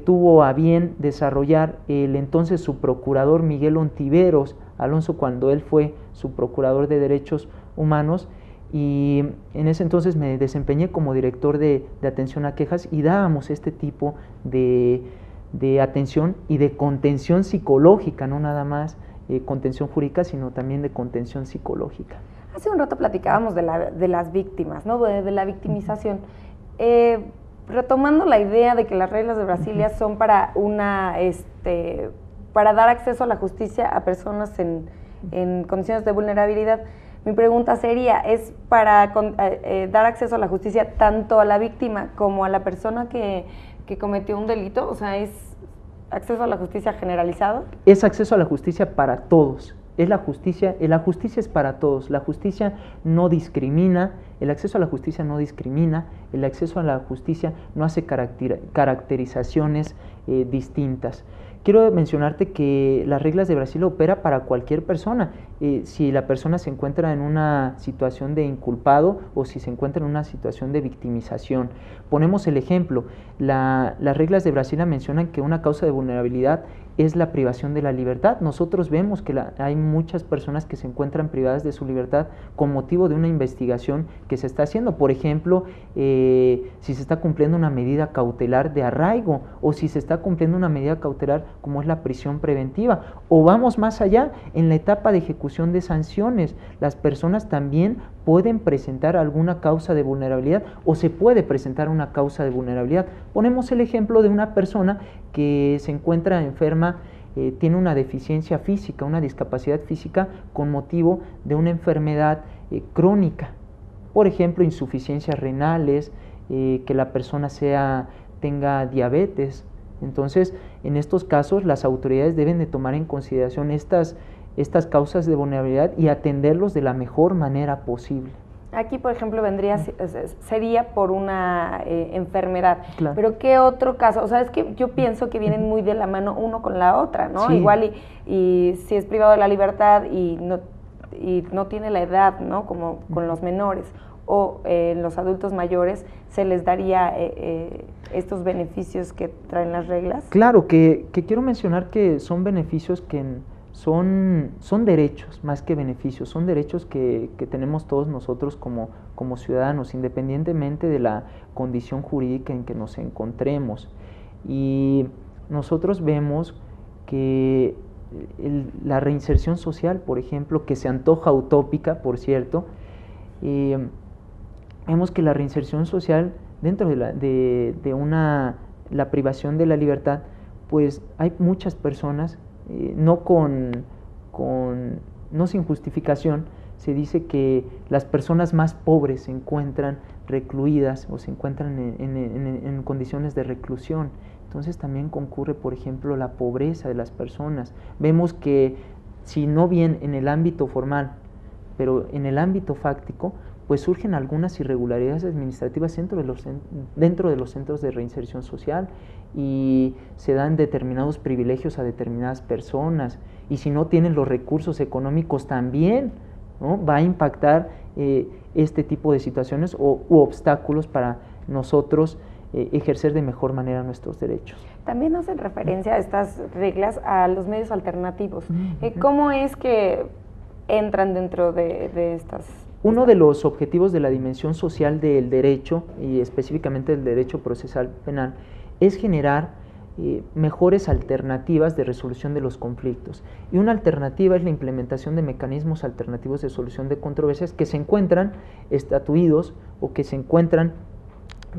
tuvo a bien desarrollar el entonces subprocurador Miguel Ontiveros Alonso, cuando él fue subprocurador de derechos humanos, y en ese entonces me desempeñé como director de atención a quejas y dábamos este tipo de atención y de contención psicológica, no nada más contención jurídica, sino también de contención psicológica. Hace un rato platicábamos de las víctimas, ¿no? de la victimización. Retomando la idea de que las reglas de Brasilia son para para dar acceso a la justicia a personas en condiciones de vulnerabilidad, mi pregunta sería, ¿es para dar acceso a la justicia tanto a la víctima como a la persona que cometió un delito? O sea, ¿es acceso a la justicia generalizado? Es acceso a la justicia para todos. La justicia es para todos. La justicia no discrimina, el acceso a la justicia no discrimina, el acceso a la justicia no hace caracterizaciones distintas. Quiero mencionarte que las reglas de Brasil opera para cualquier persona. Si la persona se encuentra en una situación de inculpado o si se encuentra en una situación de victimización. Ponemos el ejemplo, las reglas de Brasil mencionan que una causa de vulnerabilidad es la privación de la libertad. Nosotros vemos que hay muchas personas que se encuentran privadas de su libertad con motivo de una investigación que se está haciendo. Por ejemplo, si se está cumpliendo una medida cautelar de arraigo o si se está cumpliendo una medida cautelar como es la prisión preventiva. O vamos más allá, en la etapa de ejecución de sanciones, las personas también pueden presentar alguna causa de vulnerabilidad o se puede presentar una causa de vulnerabilidad. Ponemos el ejemplo de una persona que se encuentra enferma, tiene una deficiencia física, una discapacidad física con motivo de una enfermedad crónica. por ejemplo, insuficiencias renales, que la persona tenga diabetes. Entonces, en estos casos, las autoridades deben de tomar en consideración estas causas de vulnerabilidad y atenderlos de la mejor manera posible. Aquí, por ejemplo, sería por una enfermedad, claro. Pero ¿qué otro caso? O sea, es que yo pienso que vienen muy de la mano uno con la otra, ¿no? Sí. Igual y si es privado de la libertad y no tiene la edad, ¿no? Como con los menores o los adultos mayores, ¿se les daría estos beneficios que traen las reglas? Claro, que quiero mencionar que son beneficios que son derechos más que beneficios, son derechos que tenemos todos nosotros como ciudadanos, independientemente de la condición jurídica en que nos encontremos. Y nosotros vemos que la reinserción social, por ejemplo, que se antoja utópica, por cierto, vemos que la reinserción social dentro de la privación de la libertad, pues hay muchas personas, no sin justificación, se dice que las personas más pobres se encuentran recluidas o se encuentran en condiciones de reclusión. Entonces también concurre, por ejemplo, la pobreza de las personas. Vemos que, si no bien en el ámbito formal, pero en el ámbito fáctico, pues surgen algunas irregularidades administrativas dentro de los centros de reinserción social y se dan determinados privilegios a determinadas personas, y si no tienen los recursos económicos también, ¿no? Va a impactar este tipo de situaciones u obstáculos para nosotros ejercer de mejor manera nuestros derechos. También hacen referencia a estas reglas a los medios alternativos. ¿Cómo es que entran dentro de estas? Uno de los objetivos de la dimensión social del derecho, y específicamente del derecho procesal penal, es generar mejores alternativas de resolución de los conflictos. Y una alternativa es la implementación de mecanismos alternativos de solución de controversias que se encuentran estatuidos o que se encuentran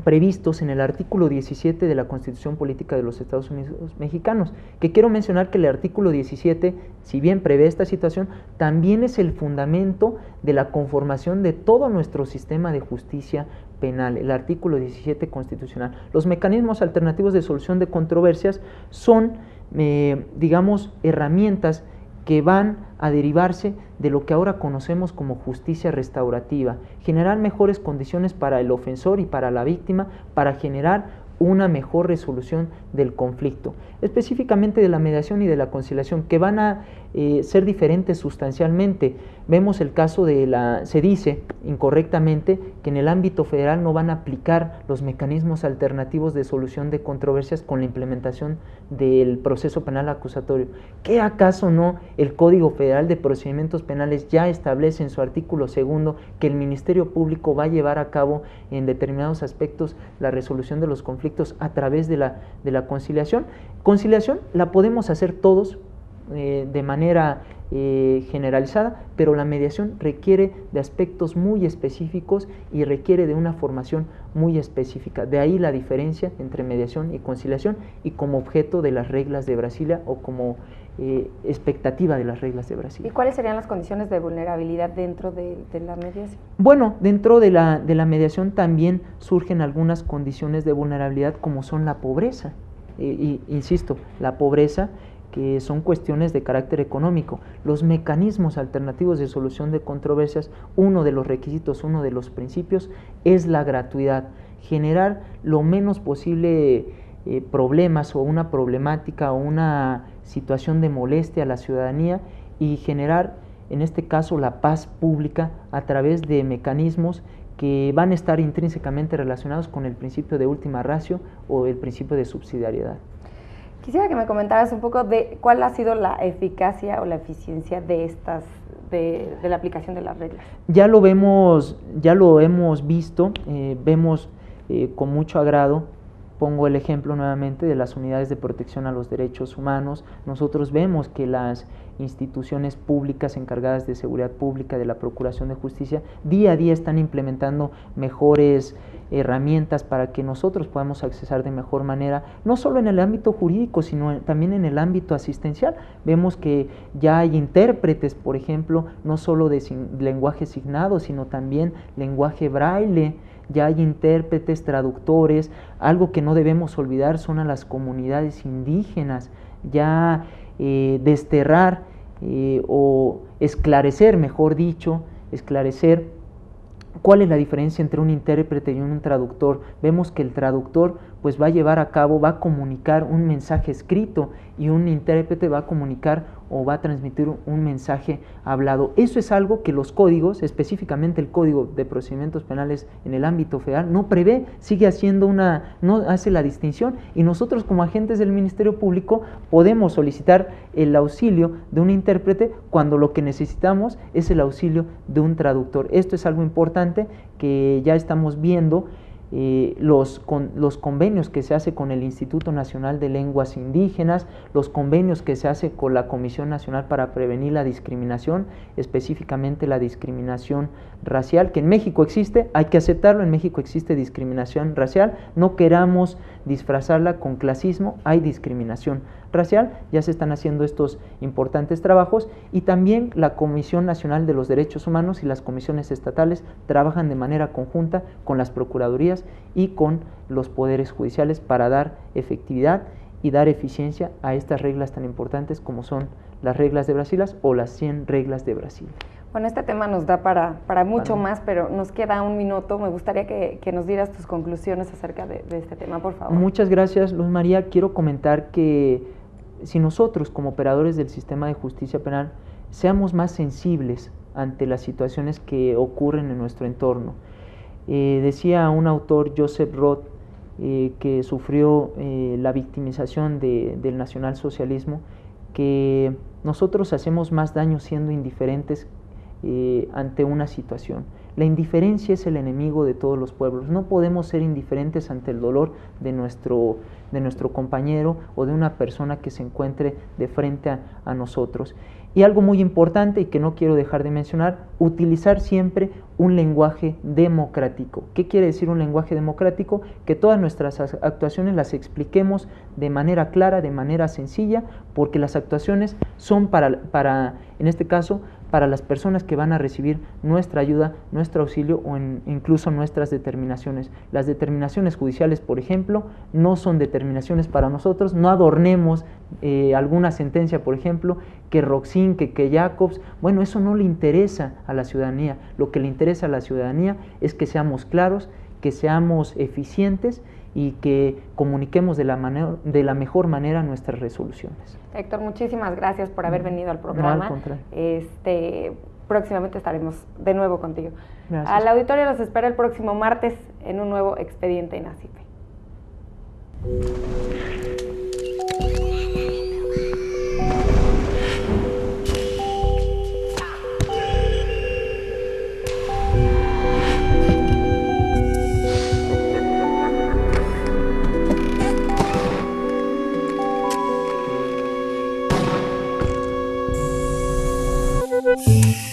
previstos en el artículo 17 de la Constitución Política de los Estados Unidos Mexicanos, que quiero mencionar que el artículo 17, si bien prevé esta situación, también es el fundamento de la conformación de todo nuestro sistema de justicia penal, el artículo 17 constitucional. Los mecanismos alternativos de solución de controversias son, digamos, herramientas que van a derivarse de lo que ahora conocemos como justicia restaurativa, generar mejores condiciones para el ofensor y para la víctima, para generar una mejor resolución del conflicto, específicamente de la mediación y de la conciliación, que van a ser diferentes sustancialmente. Vemos el caso se dice incorrectamente que en el ámbito federal no van a aplicar los mecanismos alternativos de solución de controversias con la implementación del proceso penal acusatorio. ¿Qué acaso no el Código Federal de Procedimientos Penales ya establece en su artículo 2 que el Ministerio Público va a llevar a cabo en determinados aspectos la resolución de los conflictos a través de la conciliación? Conciliación la podemos hacer todos de manera generalizada, pero la mediación requiere de aspectos muy específicos y requiere de una formación muy específica. De ahí la diferencia entre mediación y conciliación, y como objeto de las reglas de Brasilia o como expectativa de las reglas de Brasilia. ¿Y cuáles serían las condiciones de vulnerabilidad dentro de la mediación? Bueno, dentro de la mediación también surgen algunas condiciones de vulnerabilidad, como son la pobreza. Insisto, la pobreza, que son cuestiones de carácter económico. Los mecanismos alternativos de solución de controversias, uno de los requisitos, uno de los principios es la gratuidad, generar lo menos posible problemas o una problemática o una situación de molestia a la ciudadanía, y generar, en este caso, la paz pública a través de mecanismos que van a estar intrínsecamente relacionados con el principio de última ratio o el principio de subsidiariedad. Quisiera que me comentaras un poco de cuál ha sido la eficacia o la eficiencia de la aplicación de las reglas. Ya lo hemos visto, vemos con mucho agrado Pongo el ejemplo nuevamente de las unidades de protección a los derechos humanos. Nosotros vemos que las instituciones públicas encargadas de seguridad pública, de la Procuración de Justicia, día a día están implementando mejores herramientas para que nosotros podamos accesar de mejor manera, no solo en el ámbito jurídico, sino también en el ámbito asistencial. Vemos que ya hay intérpretes, por ejemplo, no solo de lenguaje signado, sino también lenguaje braille. Ya hay intérpretes, traductores. Algo que no debemos olvidar son a las comunidades indígenas. Ya desterrar o esclarecer, mejor dicho, esclarecer cuál es la diferencia entre un intérprete y un traductor. Vemos que el traductor pues va a llevar a cabo, va a comunicar un mensaje escrito y un intérprete va a comunicar o va a transmitir un mensaje hablado. Eso es algo que los códigos, específicamente el Código de Procedimientos Penales en el ámbito federal, no prevé, sigue haciendo no hace la distinción, y nosotros como agentes del Ministerio Público podemos solicitar el auxilio de un intérprete cuando lo que necesitamos es el auxilio de un traductor. Esto es algo importante que ya estamos viendo. Los convenios que se hace con el Instituto Nacional de Lenguas Indígenas, los convenios que se hace con la Comisión Nacional para Prevenir la Discriminación, específicamente la discriminación racial, que en México existe, hay que aceptarlo, en México existe discriminación racial, no queramos disfrazarla con clasismo, hay discriminación racial, ya se están haciendo estos importantes trabajos, y también la Comisión Nacional de los Derechos Humanos y las comisiones estatales trabajan de manera conjunta con las procuradurías y con los poderes judiciales para dar efectividad y dar eficiencia a estas reglas tan importantes como son las reglas de Brasilia o las 100 reglas de Brasilia. Bueno, este tema nos da para mucho más, pero nos queda un minuto. Me gustaría que nos dieras tus conclusiones acerca de este tema, por favor. Muchas gracias, Luz María. Quiero comentar que si nosotros como operadores del sistema de justicia penal seamos más sensibles ante las situaciones que ocurren en nuestro entorno. Decía un autor, Joseph Roth, que sufrió la victimización del nacionalsocialismo, que nosotros hacemos más daño siendo indiferentes ante una situación. La indiferencia es el enemigo de todos los pueblos. No podemos ser indiferentes ante el dolor de nuestro compañero o de una persona que se encuentre de frente a nosotros. Y algo muy importante y que no quiero dejar de mencionar, utilizar siempre un lenguaje democrático. ¿Qué quiere decir un lenguaje democrático? Que todas nuestras actuaciones las expliquemos de manera clara, de manera sencilla, porque las actuaciones son para en este caso, para las personas que van a recibir nuestra ayuda, nuestro auxilio o incluso nuestras determinaciones. Las determinaciones judiciales, por ejemplo, no son determinaciones para nosotros. No adornemos alguna sentencia, por ejemplo, que Roxin, que Jacobs. Bueno, eso no le interesa a la ciudadanía. Lo que le interesa a la ciudadanía es que seamos claros, que seamos eficientes y que comuniquemos de la mejor manera nuestras resoluciones. Héctor, muchísimas gracias por haber venido al programa. No, al contrario. Próximamente estaremos de nuevo contigo. Gracias. Al auditorio los espero el próximo martes en un nuevo Expediente INACIPE. Sí.